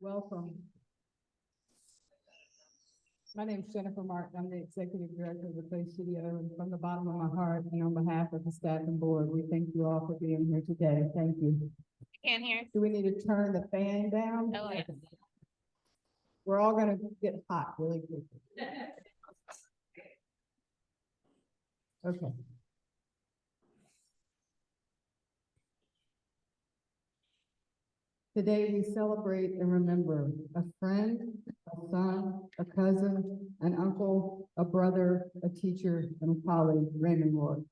Welcome. My name is Jennifer Martin. I'm the Executive Director of the Play Studio, and from the bottom of my heart and on behalf of the staff and board, we thank you all for being here today. Thank you. Can't hear. Do we need to turn the fan down? Oh, yeah. We're all gonna get hot really quickly. Okay. Today, we celebrate and remember a friend, a son, a cousin, an uncle, a brother, a teacher, and a colleague, Raymond Rorke.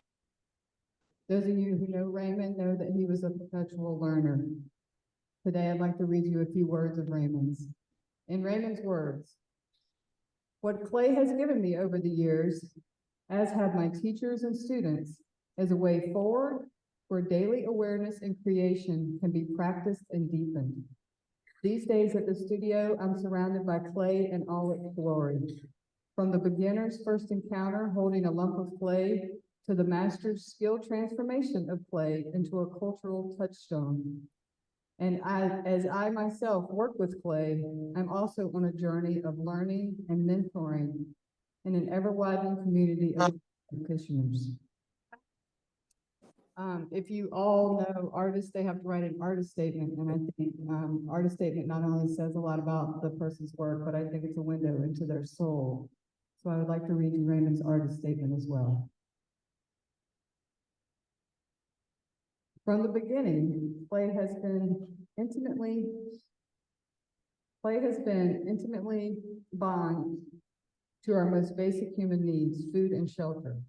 Those of you who know Raymond know that he was a perpetual learner. Today, I'd like to read you a few words of Raymond's. In Raymond's words, "What Clay has given me over the years, as have my teachers and students, is a way forward where daily awareness and creation can be practiced and deepened. These days at the studio, I'm surrounded by clay in all its glory. From the beginner's first encounter holding a lump of clay to the master's skill transformation of clay into a cultural touchstone. And as I myself work with clay, I'm also on a journey of learning and mentoring in an ever-widening community of practitioners." If you all know artists, they have to write an artist statement, and I think artist statement not only says a lot about the person's work, but I think it's a window into their soul. So I would like to read you Raymond's artist statement as well. "From the beginning, Clay has been intimately bound to our most basic human needs, food and shelter.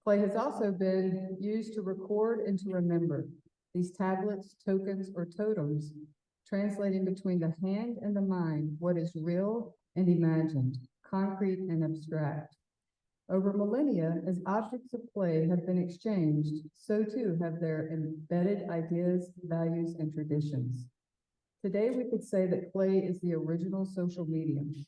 Clay has also been used to record and to remember. These tablets, tokens, or totems, translating between the hand and the mind what is real and imagined, concrete and abstract. Over millennia, as objects of clay have been exchanged, so too have their embedded ideas, values, and traditions. Today, we could say that clay is the original social medium.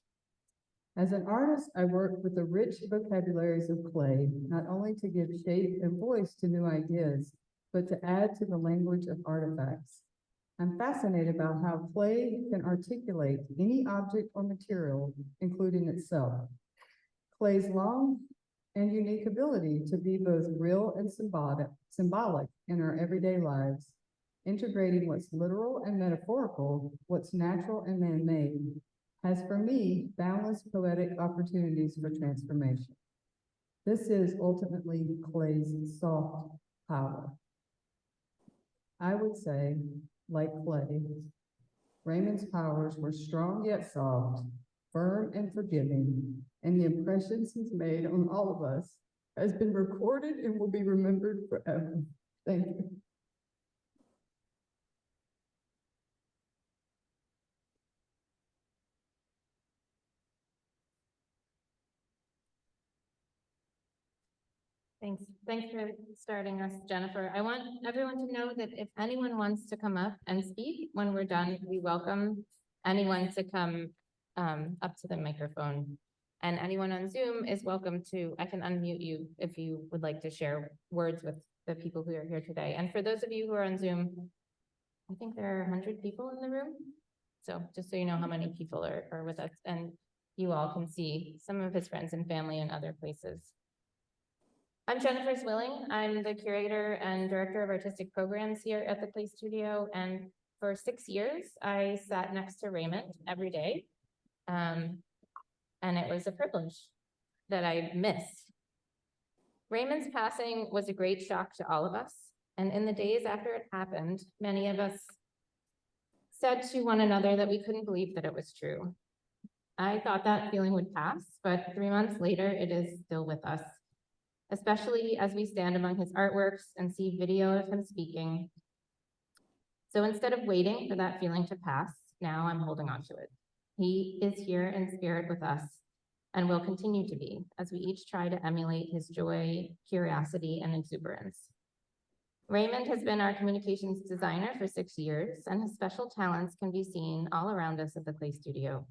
As an artist, I work with the rich vocabularies of clay, not only to give shape and voice to new ideas, but to add to the language of artifacts. I'm fascinated about how clay can articulate any object or material, including itself. Clay's long and unique ability to be both real and symbolic in our everyday lives, integrating what's literal and metaphorical, what's natural and man-made, has for me boundless poetic opportunities for transformation. This is ultimately Clay's soft power. I would say, like Clay, Raymond's powers were strong yet soft, firm and forgiving, and the impressions he's made on all of us has been recorded and will be remembered forever. Thank you." Thanks for starting us, Jennifer. I want everyone to know that if anyone wants to come up and speak when we're done, we welcome anyone to come up to the microphone. And anyone on Zoom is welcome to, I can unmute you if you would like to share words with the people who are here today. And for those of you who are on Zoom, I think there are 100 people in the room. So just so you know how many people are with us, and you all can see some of his friends and family in other places. I'm Jennifer Swilling. I'm the curator and director of artistic programs here at the Play Studio. And for 6 years, I sat next to Raymond every day. And it was a privilege that I missed. Raymond's passing was a great shock to all of us. And in the days after it happened, many of us said to one another that we couldn't believe that it was true. I thought that feeling would pass, but 3 months later, it is still with us, especially as we stand among his artworks and see video of him speaking. So instead of waiting for that feeling to pass, now I'm holding on to it. He is here in spirit with us and will continue to be as we each try to emulate his joy, curiosity, and exuberance. Raymond has been our communications designer for 6 years, and his special talents can be seen all around us at the Play Studio.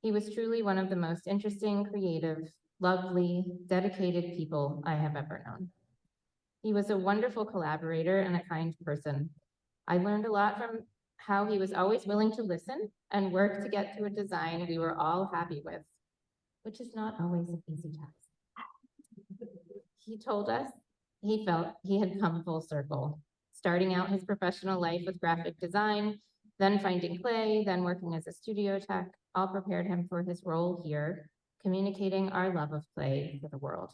He was truly one of the most interesting, creative, lovely, dedicated people I have ever known. He was a wonderful collaborator and a kind person. I learned a lot from how he was always willing to listen and work to get to a design we were all happy with, which is not always an easy task. He told us he felt he had come full circle, starting out his professional life with graphic design, then finding clay, then working as a studio tech, all prepared him for his role here, communicating our love of clay to the world.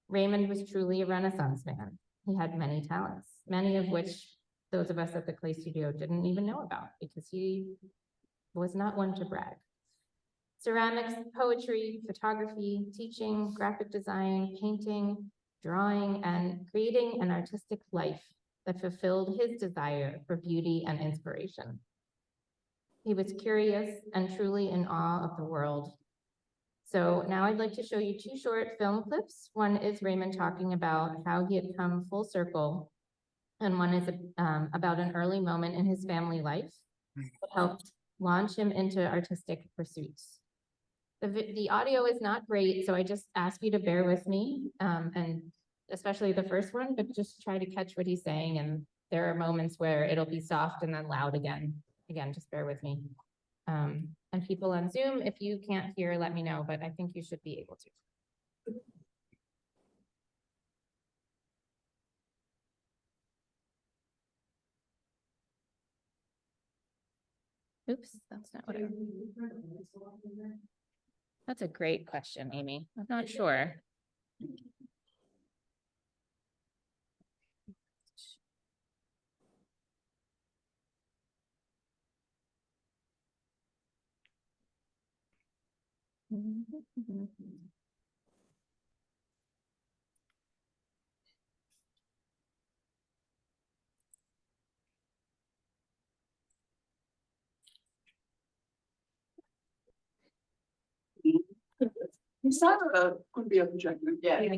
Raymond was truly a Renaissance man. He had many talents, many of which those of us at the Clay Studio didn't even know about because he was not one to brag. Ceramics, poetry, photography, teaching, graphic design, painting, drawing, and creating an artistic life that fulfilled his desire for beauty and inspiration. He was curious and truly in awe of the world. So now I'd like to show you two short film clips. One is Raymond talking about how he had come full circle, and one is about an early moment in his family life that helped launch him into artistic pursuits. The audio is not great, so I just ask you to bear with me, and especially the first one, but just try to catch what he's saying. And there are moments where it'll be soft and then loud again. Again, just bear with me. And people on Zoom, if you can't hear, let me know, but I think you should be able to. Oops, that's not what I. That's a great question, Amy. I'm not sure. You saw could be a projector. Yeah. The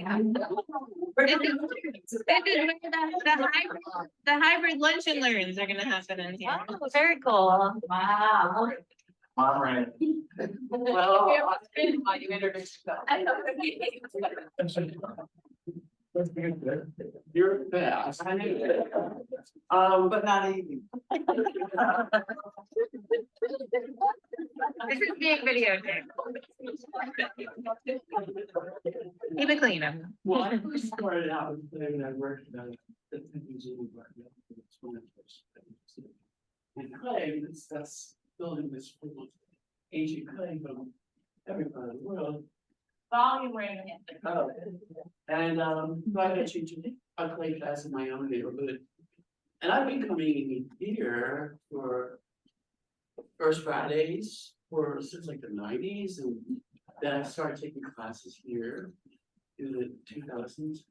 hybrid lunch and learns are gonna happen in here. Oh, very cool. Wow. Mom ran. Well, why you introduced You're fast. But not easy. This is being videotaped. Keep it clean. Well, I first started out with when I worked at the museum. And clay, that's building this ancient clay from every part of the world. Volume Raymond. Oh, and I got teaching a clay class in my own neighborhood. And I've been coming here for First Fridays since like the 90s, and then I started taking classes here in the 2000s.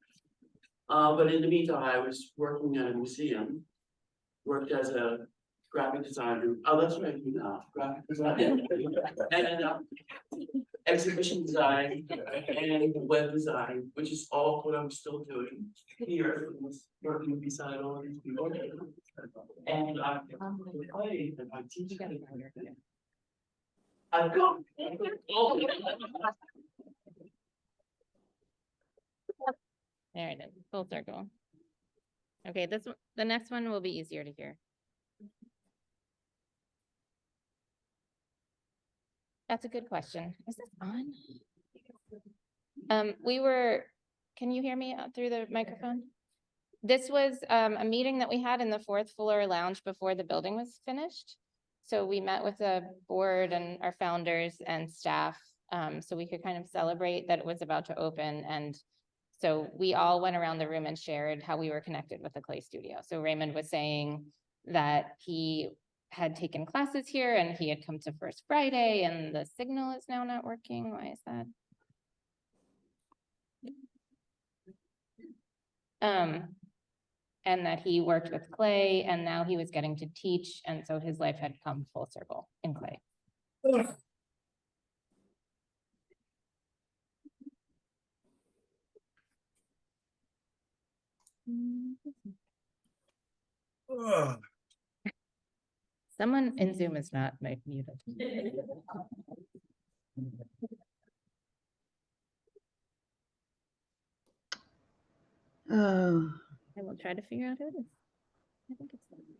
But in the meantime, I was working at a museum, worked as a graphic designer. Oh, that's what I do now, graphic design. And exhibition design and web design, which is all what I'm still doing here, working beside all these people. And I'm play and I teach. I've got. There it is, full circle. Okay, the next one will be easier to hear. That's a good question. Is this on? Can you hear me through the microphone? This was a meeting that we had in the fourth floor lounge before the building was finished. So we met with the board and our founders and staff, so we could kind of celebrate that it was about to open. And so we all went around the room and shared how we were connected with the Clay Studio. So Raymond was saying that he had taken classes here and he had come to First Friday, and the signal is now not working. Why is that? And that he worked with clay and now he was getting to teach. And so his life had come full circle in clay. Someone in Zoom is not muted. Oh, I will try to figure out who it is. I think it's the person.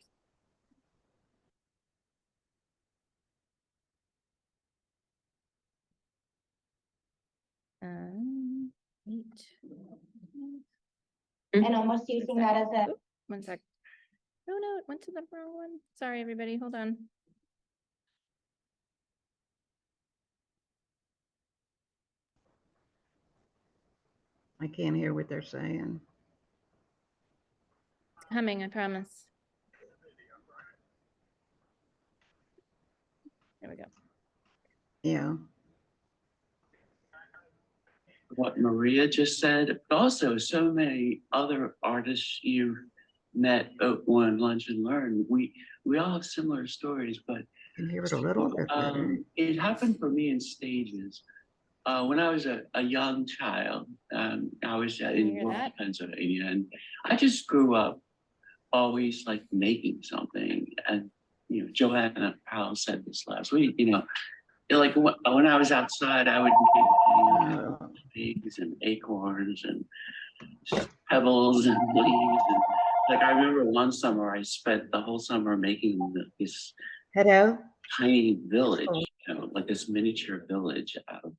Eight. And almost using that as a, One sec. Oh no, it went to the wrong one. Sorry, everybody, hold on. I can't hear what they're saying. It's coming, I promise. There we go. Yeah. What Maria just said, but also so many other artists you met on Lunch and Learn. We all have similar stories, but I can hear it a little bit better. it happened for me in stages. When I was a young child, I was you in hear rural that? Pennsylvania, and I just grew up always like making something. And Joanna Powell said this last week. Like when I was outside, I would make pigs and acorns and pebbles and leaves. And like I remember one summer, I spent the whole summer making this Hello? tiny village, like this miniature village out of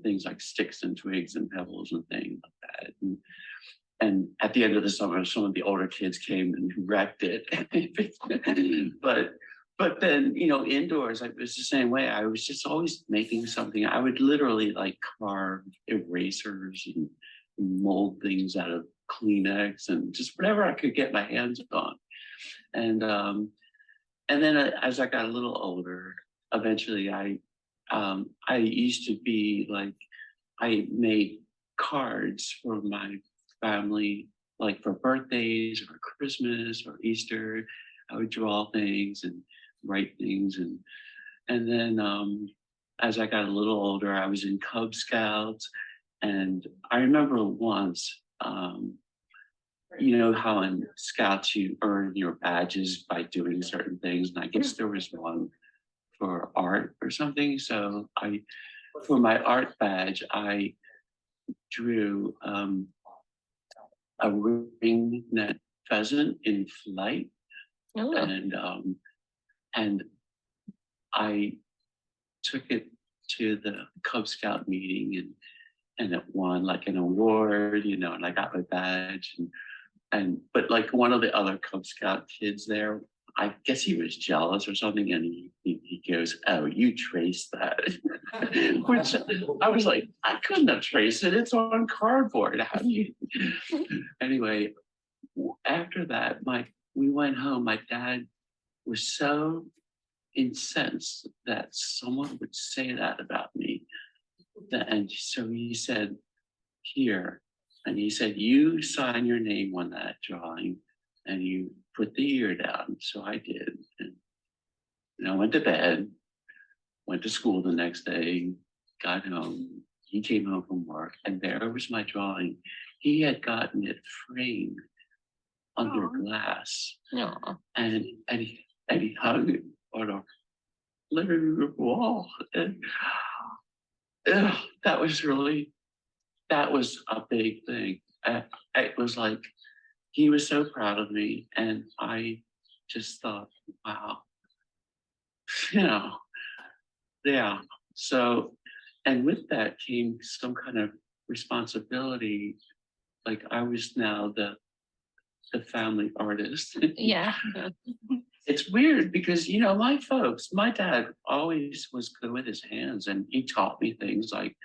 things like sticks and twigs and pebbles and things like that. And at the end of the summer, some of the older kids came and wrecked it. But then, indoors, it was the same way. I was just always making something. I would literally like carve erasers and mold things out of Kleenex and just whatever I could get my hands on. And then as I got a little older, eventually I used to be like, I made cards for my family, like for birthdays or Christmas or Easter. I would draw things and write things. And then as I got a little older, I was in Cub Scouts. And I remember once, you know how in Scouts you earn your badges by doing certain things. And I guess there was one for art or something. So for my art badge, I drew a ringnet pheasant in flight. Oh, And I took it to the Cub Scout meeting and it won like an award, and I got my badge but like one of the other Cub Scout kids there, I guess he was jealous or something, and he goes, "Oh, you traced that," which I was like, I couldn't have traced it. It's on cardboard. How do you? Anyway, after that, we went home. My dad was so incensed that someone would say that about me, and so he said, "Here," and he said, "You sign your name on that drawing, and you put the year down." So I did, and I went to bed, went to school the next day, got home. He came home from work, and there was my drawing. He had gotten it framed under glass, no. and he hung it on our living room wall. And that was a big thing. It was like he was so proud of me, and I just thought, wow, yeah. So, and with that came some kind of responsibility. Like I was now the family artist. Yeah. It's weird because my dad always was good with his hands, and he taught me things like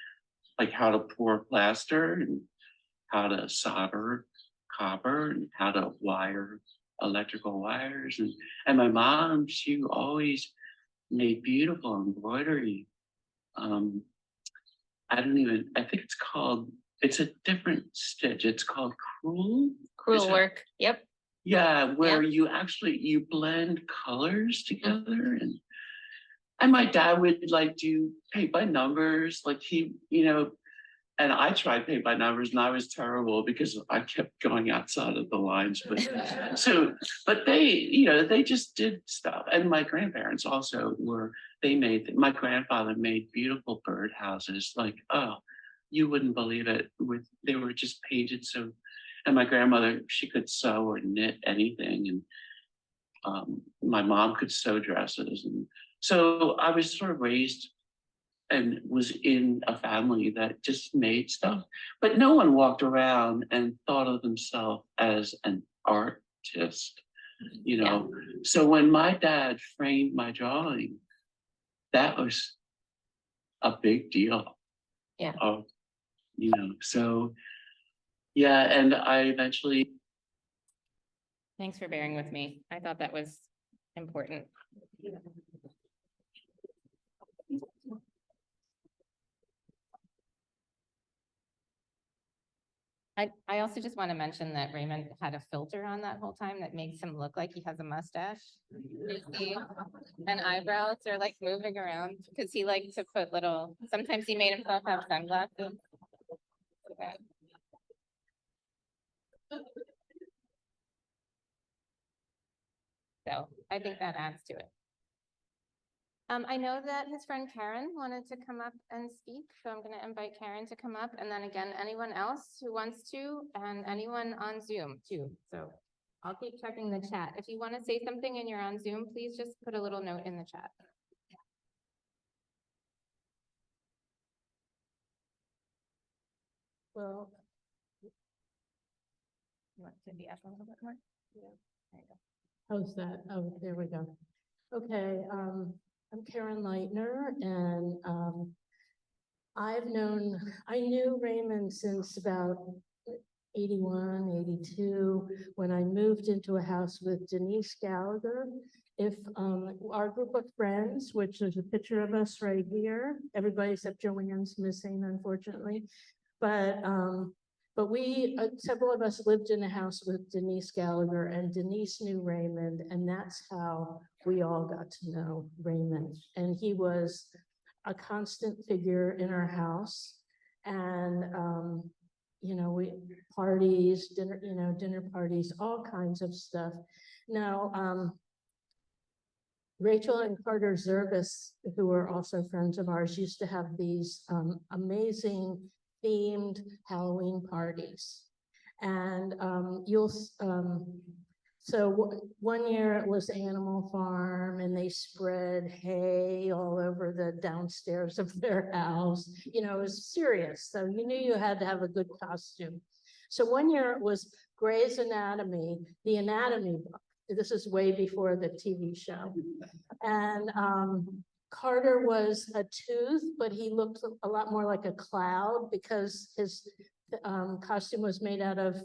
how to pour plaster and how to solder copper and how to wire electrical wires. And my mom, she always made beautiful embroidery. I think it's a different stitch. It's called crewel. Cruel work. Yep. Yeah, where you blend colors together, and my dad would like do paint by numbers, like and I tried paint by numbers and I was terrible because I kept going outside of the lines. But they just did stuff. And my grandparents also my grandfather made beautiful bird houses. Like, oh, you wouldn't believe it. They were just painted so. And my grandmother, she could sew or knit anything. And my mom could sew dresses. And so I was sort of raised and was in a family that just made stuff, but no one walked around and thought of themselves as an artist, you know? So when my dad framed my drawing, that was a big deal. Yeah. You know, so, yeah, and I eventually, Thanks for bearing with me. I thought that was important. I also just want to mention that Raymond had a filter on that whole time that makes him look like he has a mustache. You see? And eyebrows are like moving around because he liked to put little, sometimes he made himself have sunglasses. Okay. So I think that adds to it. I know that his friend Karen wanted to come up and speak, so I'm gonna invite Karen to come up, and then again, anyone else who wants to, and anyone on Zoom too. So I'll keep checking the chat. If you want to say something and you're on Zoom, please just put a little note in the chat. Well. You want to be up a little bit more? Yeah. There you go. How's that? Oh, there we go. Okay, I'm Karen Leitner, and I knew Raymond since about 81, 82, when I moved into a house with Denise Gallagher. If our group of friends, which there's a picture of us right here, everybody except Joanne's missing, unfortunately. But we, several of us lived in a house with Denise Gallagher, and Denise knew Raymond, and that's how we all got to know Raymond. And he was a constant figure in our house. And, you know, parties, dinner parties, all kinds of stuff. Now, Rachel and Carter Zervis, who are also friends of ours, used to have these amazing themed Halloween parties. And so one year it was Animal Farm, and they spread hay all over the downstairs of their house. You know, it was serious. So you knew you had to have a good costume. So one year it was Grey's Anatomy, the anatomy book. This is way before the TV show. And Carter was a tooth, but he looked a lot more like a cloud because his costume was made out of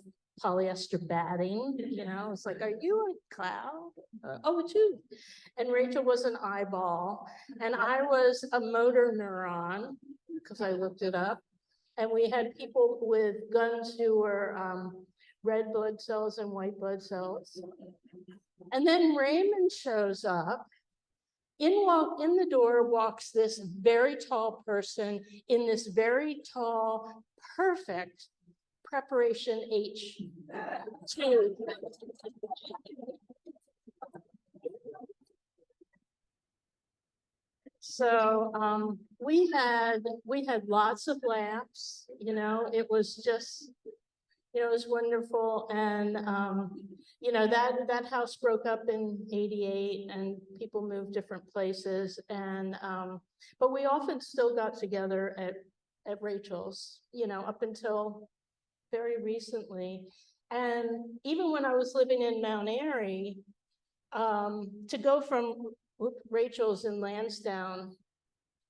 polyester batting. You know, it's like, are you a cloud? Oh, a tooth. And Rachel was an eyeball, and I was a motor neuron because I looked it up. And we had people with guns who were red blood cells and white blood cells. And then Raymond shows up. In the door walks this very tall person in this very tall, perfect preparation H tube. So we had lots of laughs. You know, it was just, you know, it was wonderful. And you know, that house broke up in '88, and people moved different places. And but we often still got together at Rachel's, you know, up until very recently. And even when I was living in Mount Airy, to go from Rachel's in Lansdowne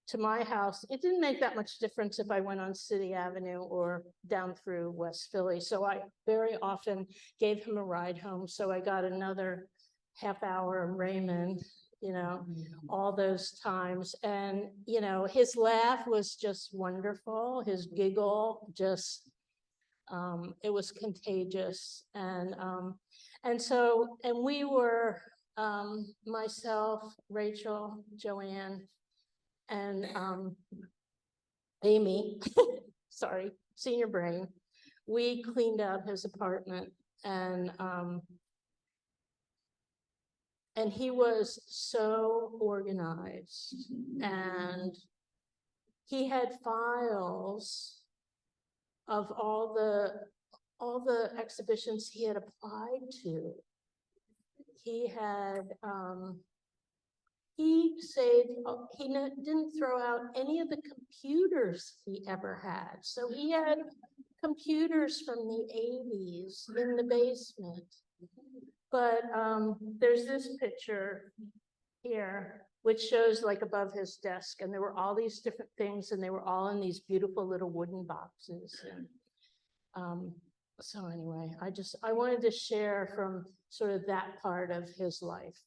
to my house, it didn't make that much difference if I went on City Avenue or down through West Philly. So I very often gave him a ride home. So I got another half hour of Raymond, you know, all those times. And, you know, his laugh was just wonderful. His giggle just, it was contagious. And we were, myself, Rachel, Joanne, and Amy, sorry, senior brain, we cleaned out his apartment, and he was so organized, and he had files of all the exhibitions he had applied to. he saved, didn't throw out any of the computers he ever had. So he had computers from the 80s in the basement. But there's this picture here, which shows like above his desk, and there were all these different things, and they were all in these beautiful little wooden boxes. And, so anyway, I wanted to share from sort of that part of his life.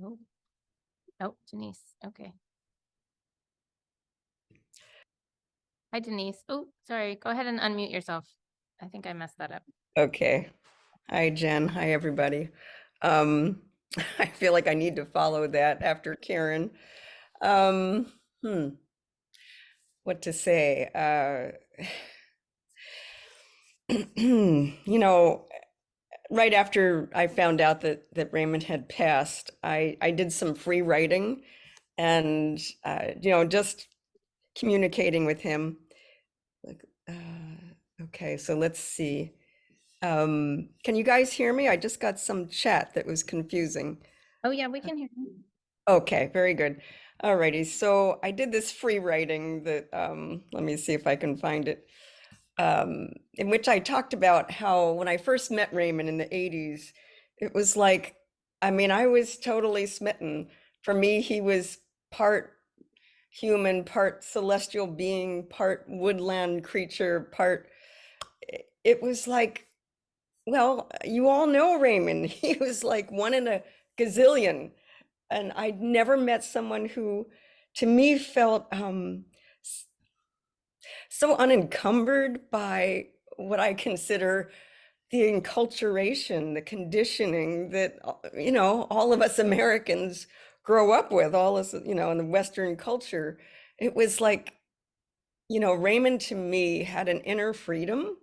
Oh, oh, Denise, okay. Hi, Denise. Oh, sorry, go ahead and unmute yourself. I think I messed that up. Okay. Hi, Jen. Hi, everybody. Um, I feel like I need to follow that after Karen. Um, what to say? You know, right after I found out that Raymond had passed, I did some free writing and you know, just communicating with him. Like, okay, so let's see. Can you guys hear me? I just got some chat that was confusing. Oh, yeah, we can hear you. Okay, very good. Alrighty, so I did this free writing that, let me see if I can find it, in which I talked about how when I first met Raymond in the 80s, it was like, I mean, I was totally smitten. For me, he was part human, part celestial being, part woodland creature, part, it was like, well, you all know Raymond. He was like one in a gazillion. And I'd never met someone who, to me, felt so unencumbered by what I consider the enculturation, the conditioning that, you know, all of us Americans grow up with, all us, you know, in the Western culture. It was like, you know, Raymond to me had an inner freedom,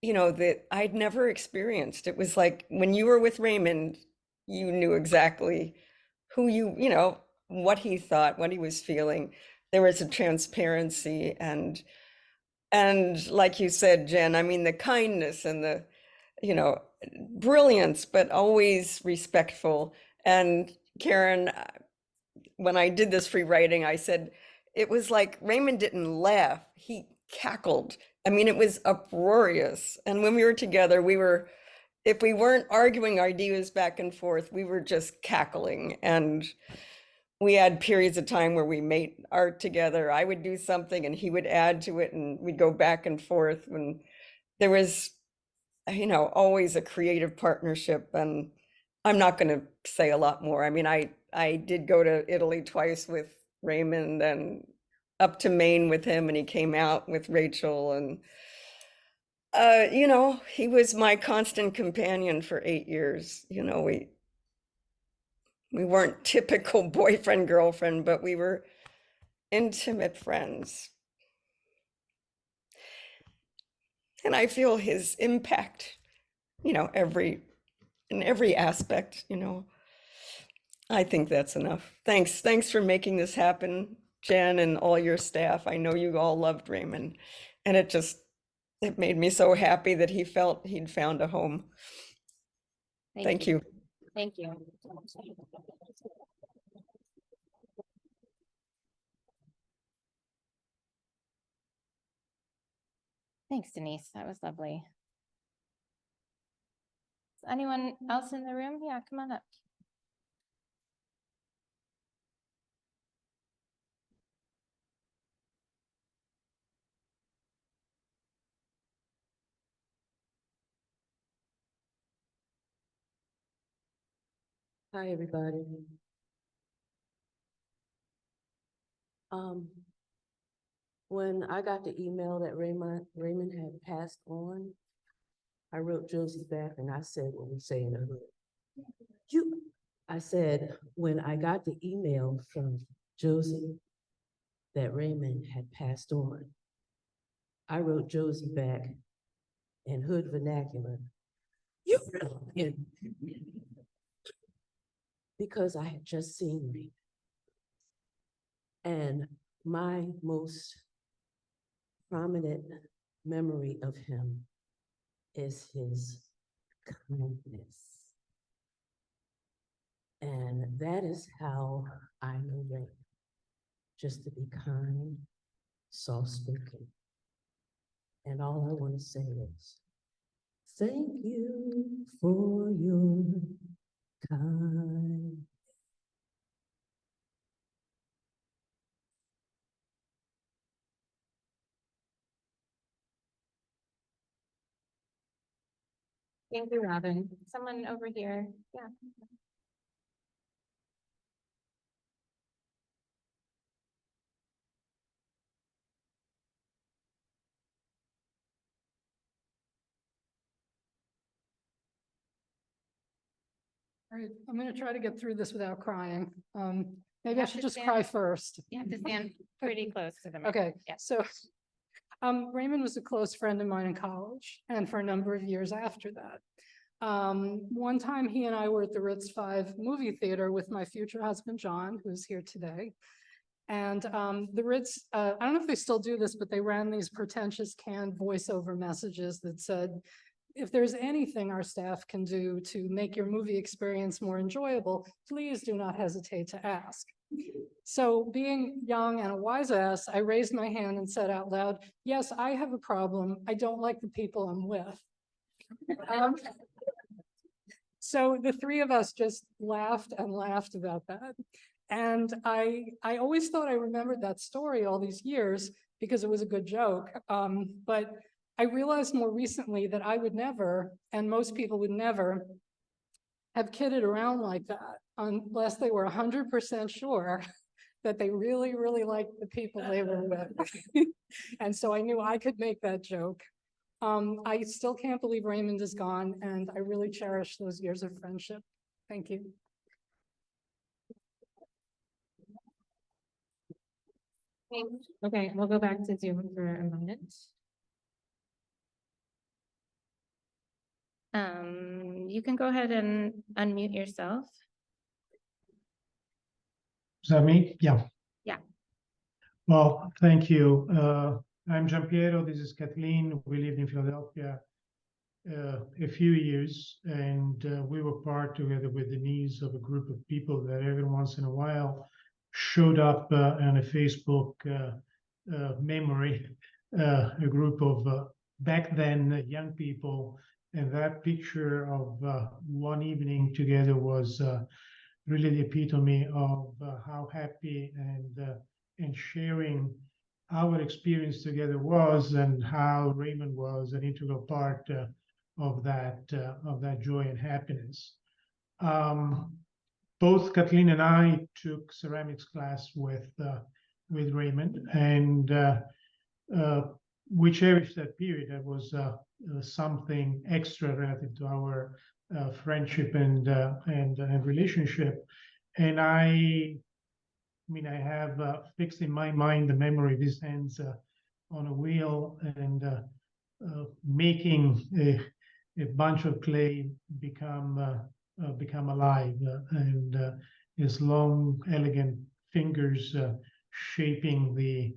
you know, that I'd never experienced. It was like when you were with Raymond, you knew exactly who you know, what he thought, what he was feeling. There was a transparency and like you said, Jen, I mean, the kindness and the, you know, brilliance, but always respectful. And Karen, when I did this free writing, I said, it was like Raymond didn't laugh, he cackled. I mean, it was uproarious. And when we were together, we were, if we weren't arguing ideas back and forth, we were just cackling. And we had periods of time where we made art together. I would do something and he would add to it and we'd go back and forth. And there was, you know, always a creative partnership. And I'm not going to say a lot more. I mean, I did go to Italy twice with Raymond and up to Maine with him, and he came out with Rachel. And, you know, he was my constant companion for 8 years. You know, we weren't typical boyfriend, girlfriend, but we were intimate friends. And I feel his impact, you know, in every aspect, you know. I think that's enough. Thanks for making this happen, Jen, and all your staff. I know you all loved Raymond, and it made me so happy that he felt he'd found a home. Thank you. Thank you. Thanks, Denise. That was lovely. Is anyone else in the room? Yeah, come on up. Hi, everybody. When I got the email that Raymond had passed on, I wrote Josie back and I said what we say in the hood. I said, when I got the email from Josie that Raymond had passed on, I wrote Josie back in hood vernacular. You because I had just seen Raymond. And my most prominent memory of him is his kindness. And that is how I know Raymond, just to be kind, soft-spoken. And all I want to say is, thank you for your kind. Thank you, Robin. Someone over here, yeah. All right, I'm gonna try to get through this without crying. Maybe I have should to just stand- cry first. You have to stand pretty close to the mic. Okay, Yeah. so Raymond was a close friend of mine in college and for a number of years after that. One time he and I were at the Ritz-5 movie theater with my future husband, John, who's here today. And the Ritz, I don't know if they still do this, but they ran these pretentious canned voiceover messages that said, if there's anything our staff can do to make your movie experience more enjoyable, please do not hesitate to ask. So being young and a wise ass, I raised my hand and said out loud, yes, I have a problem. I don't like the people I'm with. So the three of us just laughed and laughed about that. And I always thought I remembered that story all these years because it was a good joke. But I realized more recently that I would never, and most people would never, have kidded around like that unless they were 100% sure that they really, really liked the people they were with. And so I knew I could make that joke. I still can't believe Raymond is gone, and I really cherish those years of friendship. Thank you. Okay, we'll go back to Zoom for a moment. You can go ahead and unmute yourself. Is that me? Yeah. Yeah. Well, thank you. I'm Giampiero. This is Kathleen. We lived in Philadelphia a few years, and we were part together with Denise of a group of people that every once in a while showed up on a Facebook memory, a group of back then young people. And that picture of one evening together was really the epitome of how happy and sharing our experience together was, and how Raymond was an integral part of that joy and happiness. Both Kathleen and I took ceramics class with Raymond, and we cherished that period. That was something extra relative to our friendship and relationship. And I have fixed in my mind the memory of his hands on a wheel and making a bunch of clay become alive, and his long, elegant fingers shaping the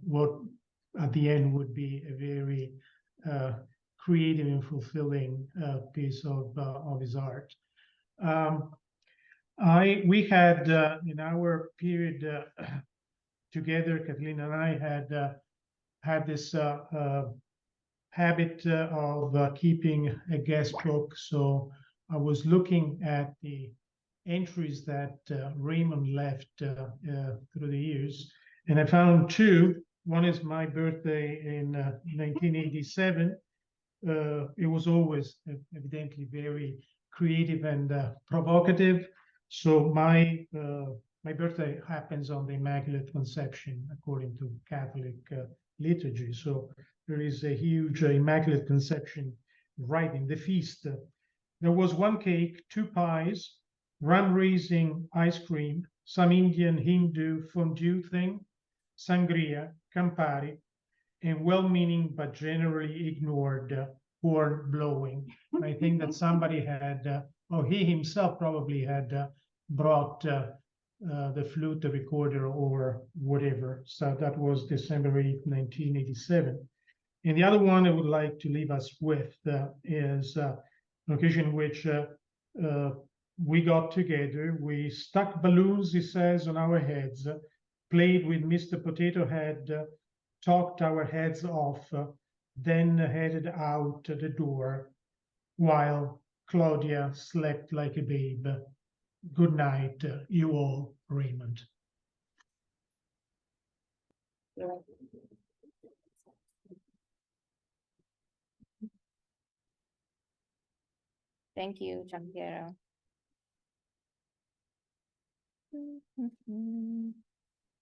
what at the end would be a very creative and fulfilling piece of his art. We had in our period together, Kathleen and I had this habit of keeping a guest book. So I was looking at the entries that Raymond left through the years, and I found two. One is my birthday in 1987. It was always evidently very creative and provocative. So my birthday happens on the Immaculate Conception according to Catholic liturgy. So there is a huge Immaculate Conception right in the feast. There was one cake, two pies, rum-raising ice cream, some Indian Hindu fondue thing, sangria, Campari, and well-meaning but generally ignored horn blowing. I think that somebody had, or he himself probably had brought the flute, the recorder, or whatever. So that was December 8, 1987. And the other one I would like to leave us with is an occasion in which we got together. We stuck balloons, he says, on our heads, played with Mr. Potato Head, talked our heads off, then headed out the door while Claudia slept like a babe. Good night, you all, Raymond. Thank you, Giampiero.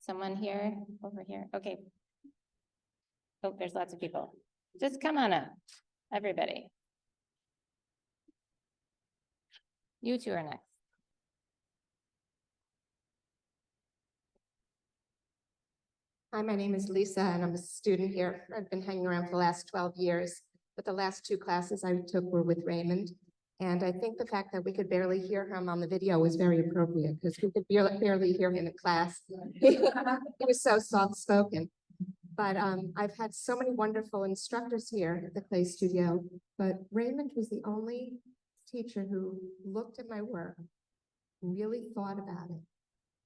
Someone here, over here, okay. Oh, there's lots of people. Just come on up, everybody. You two are next. Hi, my name is Lisa, and I'm a student here. I've been hanging around for the last 12 years, but the last 2 classes I took were with Raymond. And I think the fact that we could barely hear him on the video was very appropriate because we could barely hear him in class. He was so soft-spoken. But I've had so many wonderful instructors here at the Clay Studio, but Raymond was the only teacher who looked at my work, really thought about it,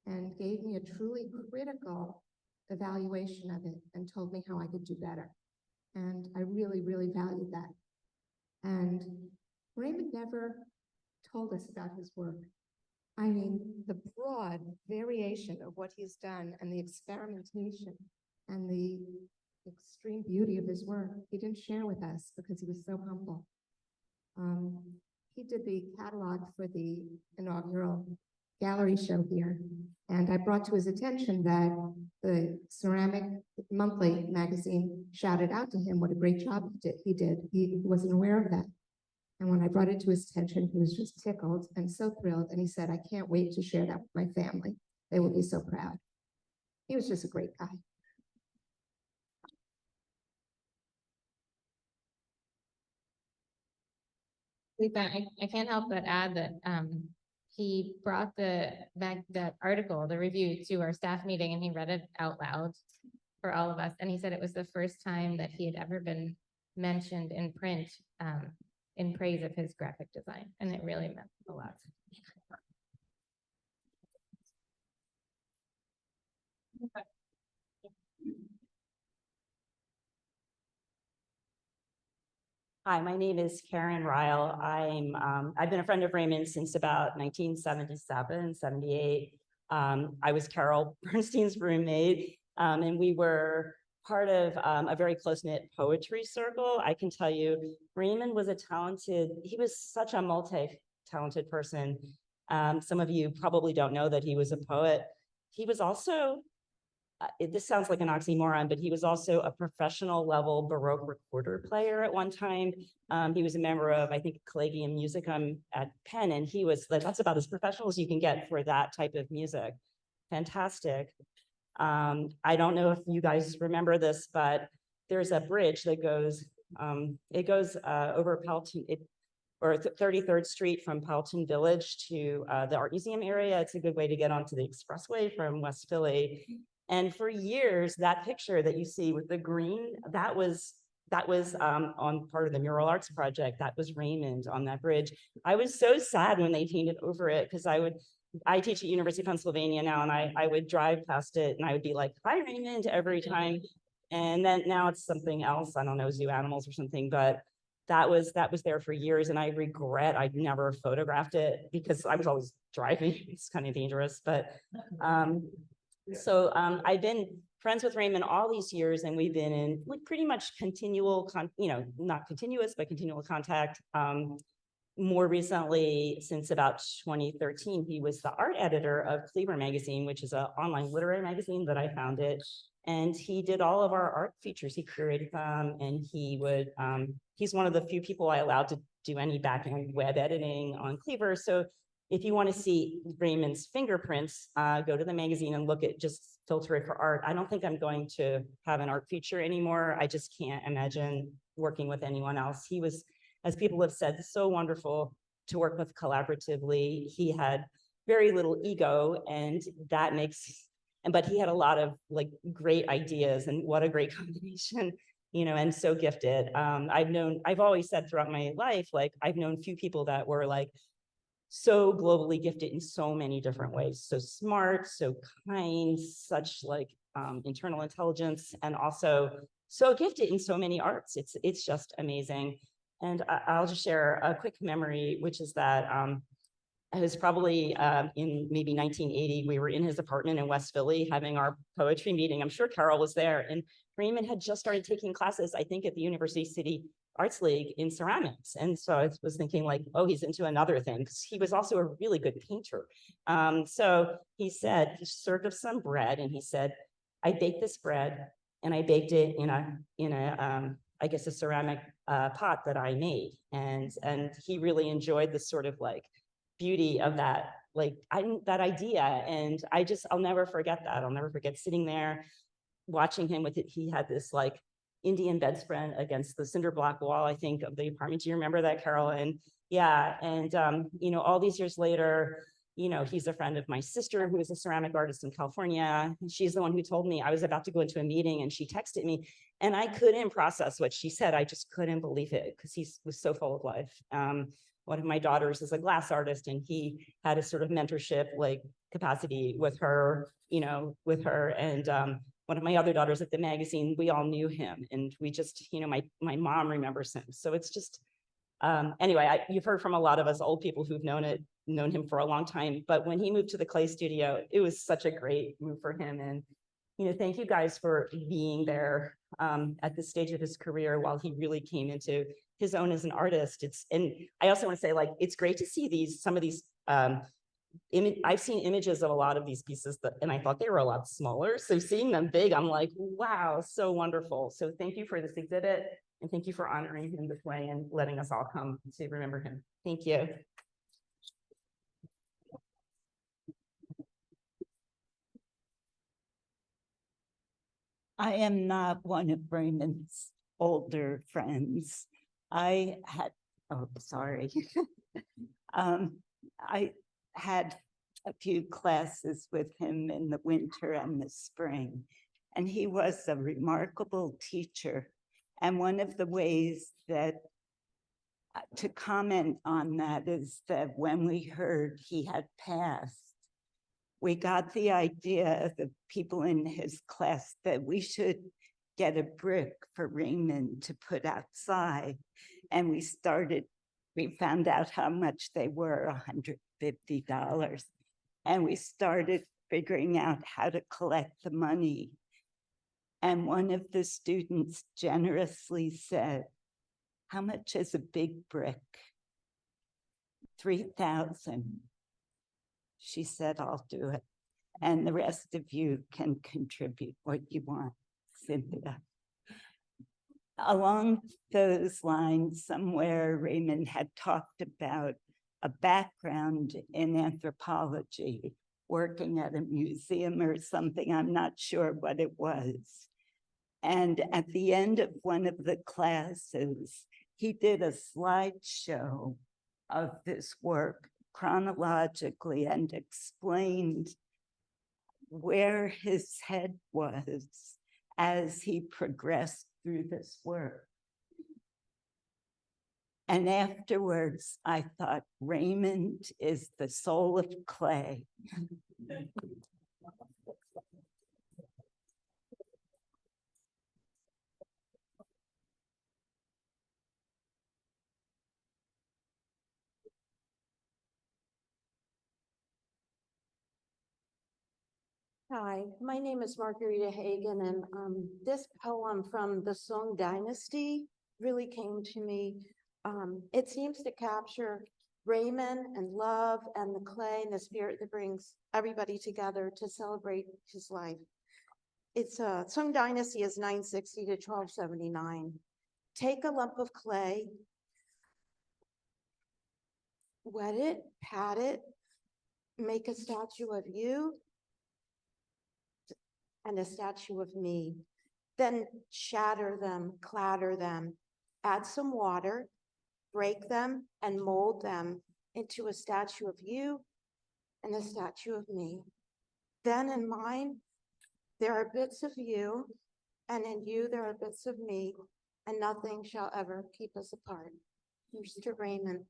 and gave me a truly critical evaluation of it and told me how I could do better. And I really, really valued that. And Raymond never told us about his work. I mean, the broad variation of what he's done and the experimentation and the extreme beauty of his work, he didn't share with us because he was so humble. He did the catalog for the inaugural gallery show here, and I brought to his attention that the Ceramic Monthly magazine shouted out to him what a great job he did. He wasn't aware of that. And when I brought it to his attention, he was just tickled and so thrilled. And he said, I can't wait to share that with my family. They will be so proud. He was just a great guy. Lisa, I can't help but add that he brought that article, the review, to our staff meeting, and he read it out loud for all of us. And he said it was the first time that he had ever been mentioned in print in praise of his graphic design, and it really meant a lot. Hi, my name is Karen Ryle. I've been a friend of Raymond since about 1977, 78. I was Carol Bernstein's roommate, and we were part of a very close-knit poetry circle. I can tell you, Raymond was he was such a multi-talented person. Some of you probably don't know that he was a poet. He was also, this sounds like an oxymoron, but he was also a professional level Baroque recorder player at one time. He was a member of, I think, Collegium Musicum at Penn, and that's about as professional as you can get for that type of music. Fantastic. I don't know if you guys remember this, but there's a bridge that goes, over Pelton, or 33rd Street from Pelton Village to the Art Museum area. It's a good way to get onto the expressway from West Philly. And for years, that picture that you see with the green, that was on part of the Mural Arts Project. That was Raymond on that bridge. I was so sad when they painted over it because I teach at University of Pennsylvania now, and I would drive past it and I would be like, hi, Raymond, every time. And then now it's something else. I don't know, Zoo Animals or something, but that was there for years. And I regret I'd never photographed it because I was always driving. It's kind of dangerous, but so I've been friends with Raymond all these years, and we've been in pretty much continual, not continuous, but continual contact. More recently, since about 2013, he was the art editor of Cleaver Magazine, which is an online literary magazine that I founded. And he did all of our art features. He curated them, and he's one of the few people I allowed to do any back-end web editing on Cleaver. So if you want to see Raymond's fingerprints, go to the magazine and just filter it for art. I don't think I'm going to have an art feature anymore. I just can't imagine working with anyone else. He was, as people have said, so wonderful to work with collaboratively. He had very little ego, and that makes, but he had a lot of like great ideas, and what a great combination, and so gifted. I've always said throughout my life, like I've known few people that were like so globally gifted in so many different ways, so smart, so kind, such like internal intelligence, and also so gifted in so many arts. It's just amazing. And I'll just share a quick memory, which is that it was probably in maybe 1980, we were in his apartment in West Philly having our poetry meeting. I'm sure Carol was there, and Raymond had just started taking classes, I think, at the University City Arts League in ceramics. And so I was thinking like, oh, he's into another thing, because he was also a really good painter. So he said, he served us some bread, and he said, I baked this bread, and I baked it in a I guess a ceramic pot that I made. And he really enjoyed the sort of like beauty of that, like that idea. And I'll never forget that. I'll never forget sitting there watching him with it. He had this like Indian bedspread against the cinder block wall, I think, of the apartment. Do you remember that, Carol? And yeah, and all these years later, he's a friend of my sister who is a ceramic artist in California. She's the one who told me I was about to go into a meeting, and she texted me, and I couldn't process what she said. I just couldn't believe it, because he was so full of life. One of my daughters is a glass artist, and he had a sort of mentorship like capacity with her, and one of my other daughters at the magazine, we all knew him, and we just, my mom remembers him. So it's just, anyway, you've heard from a lot of us old people who've known him for a long time, but when he moved to the clay studio, it was such a great move for him. And, thank you guys for being there at this stage of his career while he really came into his own as an artist. And I also want to say, like, it's great to see some of these, I've seen images of a lot of these pieces and I thought they were a lot smaller. So seeing them big, I'm like, wow, so wonderful. So thank you for this exhibit, and thank you for honoring him this way and letting us all come to remember him. Thank you. I am not one of Raymond's older friends. I had a few classes with him in the winter and the spring, and he was a remarkable teacher. And one of the ways that to comment on that is that when we heard he had passed, we got the idea, the people in his class, that we should get a brick for Raymond to put outside. And we found out how much they were, $150. And we started figuring out how to collect the money. And one of the students generously said, how much is a big brick? $3,000. She said, I'll do it. And the rest of you can contribute what you want, Cynthia. Along those lines, somewhere Raymond had talked about a background in anthropology, working at a museum or something. I'm not sure what it was. And at the end of one of the classes, he did a slideshow of this work chronologically and explained where his head was as he progressed through this work. And afterwards, I thought, Raymond is the soul of clay. Hi, my name is Margarita Hagan, and this poem from the Song Dynasty really came to me. It seems to capture Raymond and love and the clay and the spirit that brings everybody together to celebrate his life. It's Song Dynasty is 960 to 1279. Take a lump of clay, wet it, pat it, make a statue of you and a statue of me. Then shatter them, clatter them, add some water, break them, and mold them into a statue of you and the statue of me. Then in mine, there are bits of you, and in you there are bits of me, and nothing shall ever keep us apart. Mr. Raymond.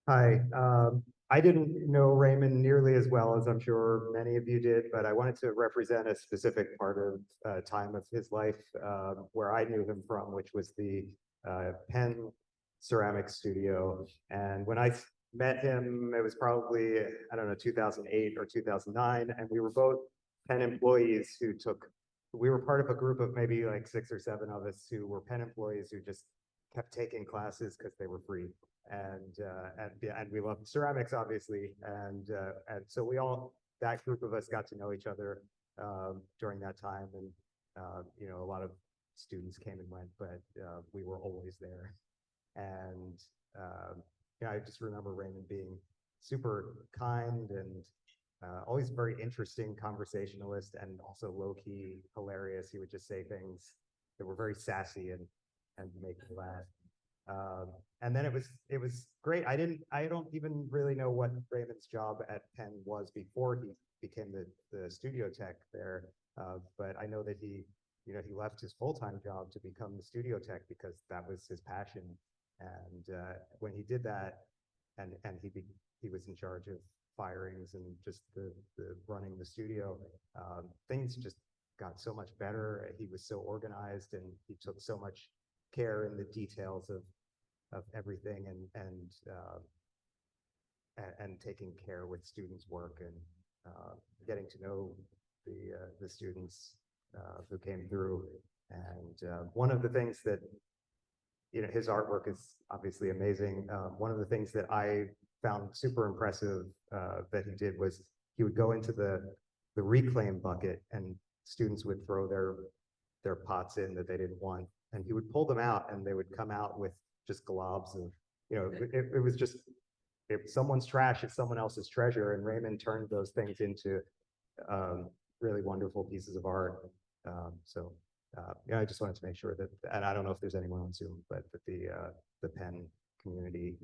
Hi, I didn't know Raymond nearly as well as I'm sure many of you did, but I wanted to represent a specific part of time of his life where I knew him from, which was the Penn Ceramics Studio. And when I met him, it was probably, I don't know, 2008 or 2009, and we were both Penn employees who we were part of a group of maybe like 6 or 7 of us who were Penn employees who just kept taking classes because they were free. And we loved ceramics, obviously, and so that group of us got to know each other during that time, and you know, a lot of students came and went, but we were always there. And yeah, I just remember Raymond being super kind and always very interesting conversationalist, and also low-key hilarious. He would just say things that were very sassy and make me laugh. And then it was great. I don't even really know what Raymond's job at Penn was before he became the studio tech there. But I know that he left his full-time job to become the studio tech because that was his passion. And when he did that, and he was in charge of firings and just the running the studio, things just got so much better. He was so organized, and he took so much care in the details of everything, and taking care with students' work, and getting to know the students who came through. And one of the things that, you know, his artwork is obviously amazing. One of the things that I found super impressive that he did was he would go into the reclaim bucket, and students would throw their pots in that they didn't want, and he would pull them out, and they would come out with just globs of, you know, it was just, if someone's trash, it's someone else's treasure, and Raymond turned those things into really wonderful pieces of art. So yeah, I just wanted to make sure that, and I don't know if there's anyone on Zoom, but that the Penn community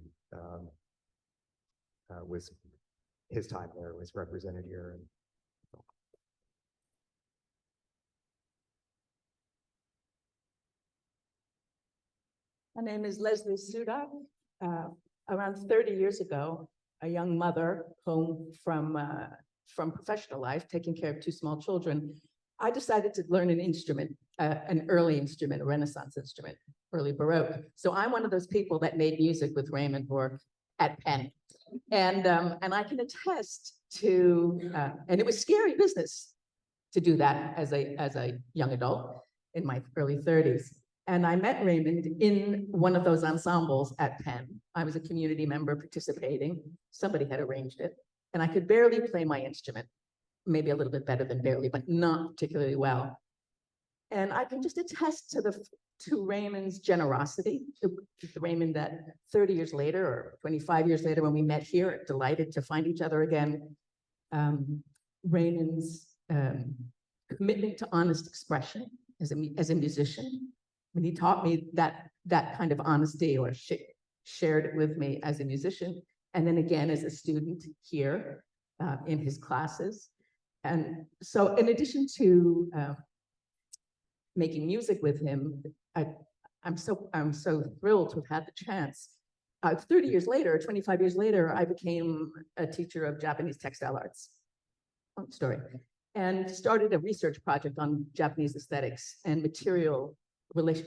was, his time there was represented here. And My name is Leslie Sudak. Around 30 years ago, a young mother home from professional life, taking care of 2 small children, I decided to learn an instrument, an early instrument, a Renaissance instrument, early Baroque. So I'm one of those people that made music with Raymond Rorke at Penn. And I can attest to, and it was scary business to do that as a young adult in my early 30s. And I met Raymond in one of those ensembles at Penn. I was a community member participating. Somebody had arranged it, and I could barely play my instrument, maybe a little bit better than barely, but not particularly well. And I can just attest to Raymond's generosity, to Raymond that 30 years later or 25 years later, when we met here, delighted to find each other again. Raymond's commitment to honest expression as a musician. When he taught me that kind of honesty, or shared it with me as a musician, and then again as a student here in his classes. And so in addition to making music with him, I'm so thrilled to have had the chance. 30 years later, 25 years later, I became a teacher of Japanese textile arts. Long story. And started a research project on Japanese aesthetics and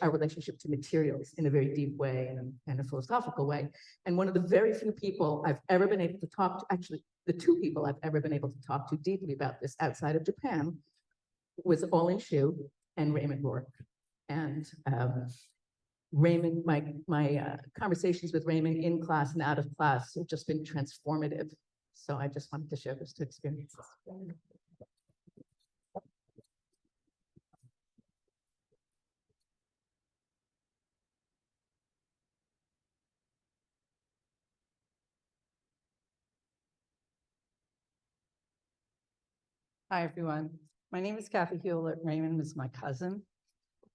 our relationship to materials in a very deep way and a philosophical way. And one of the very few people I've ever been able to talk to, actually the 2 people I've ever been able to talk to deeply about this outside of Japan, was Olin Shu and Raymond Rorke. And Raymond, my conversations with Raymond in class and out of class have just been transformative. So I just wanted to share those 2 experiences. Hi, everyone. My name is Kathy Hewlett. Raymond was my cousin.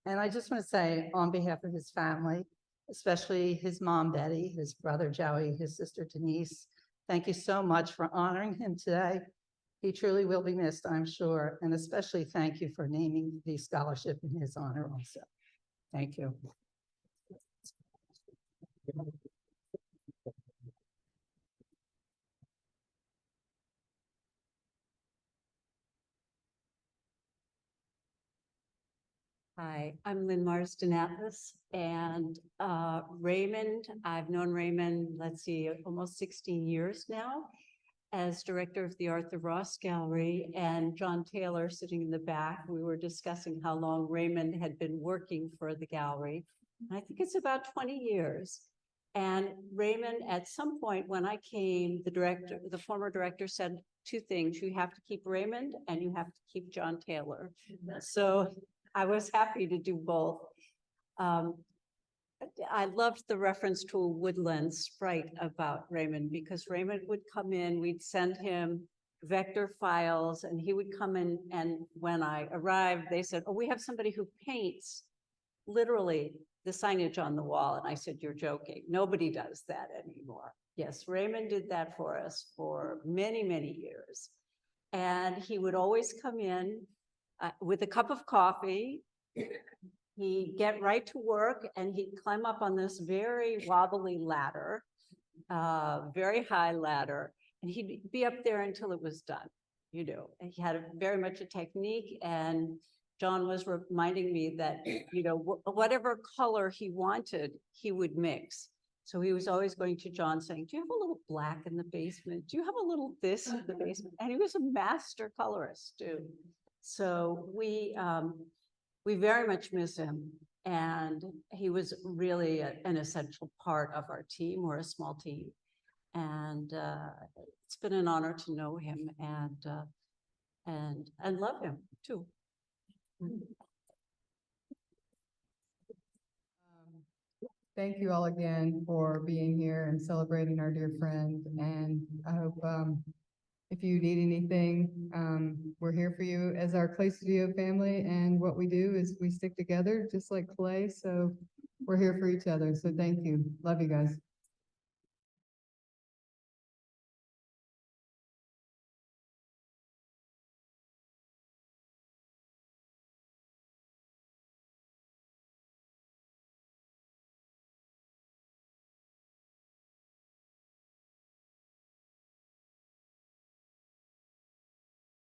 And I just want to say, on behalf of his family, especially his mom, Betty, his brother, Joey, his sister, Denise, thank you so much for honoring him today. He truly will be missed, I'm sure, and especially thank you for naming the scholarship in his honor also. Thank you. Hi, I'm Lynn Marsden Atlas, and Raymond, I've known Raymond, let's see, almost 16 years now as director of the Arthur Ross Gallery, and John Taylor sitting in the back. We were discussing how long Raymond had been working for the gallery. I think it's about 20 years. And Raymond, at some point when I came, the former director said two things: you have to keep Raymond and you have to keep John Taylor. So I was happy to do both. I loved the reference to a woodland sprite about Raymond, because Raymond would come in, we'd send him vector files, and he would come in, and when I arrived, they said, oh, we have somebody who paints literally the signage on the wall. And I said, you're joking. Nobody does that anymore. Yes, Raymond did that for us for many, many years. And he would always come in with a cup of coffee. He'd get right to work, and he'd climb up on this very wobbly ladder, very high ladder, and he'd be up there until it was done. You know, and he had very much a technique, and John was reminding me that, you know, whatever color he wanted, he would mix. So he was always going to John saying, do you have a little black in the basement? Do you have a little this in the basement? And he was a master colorist too. So we very much miss him, and he was really an essential part of our team. We're a small team, and it's been an honor to know him and love him too. Thank you all again for being here and celebrating our dear friend. And I hope if you need anything, we're here for you as our Clay Studio family. And what we do is we stick together just like Clay. So we're here for each other. So thank you. Love you guys.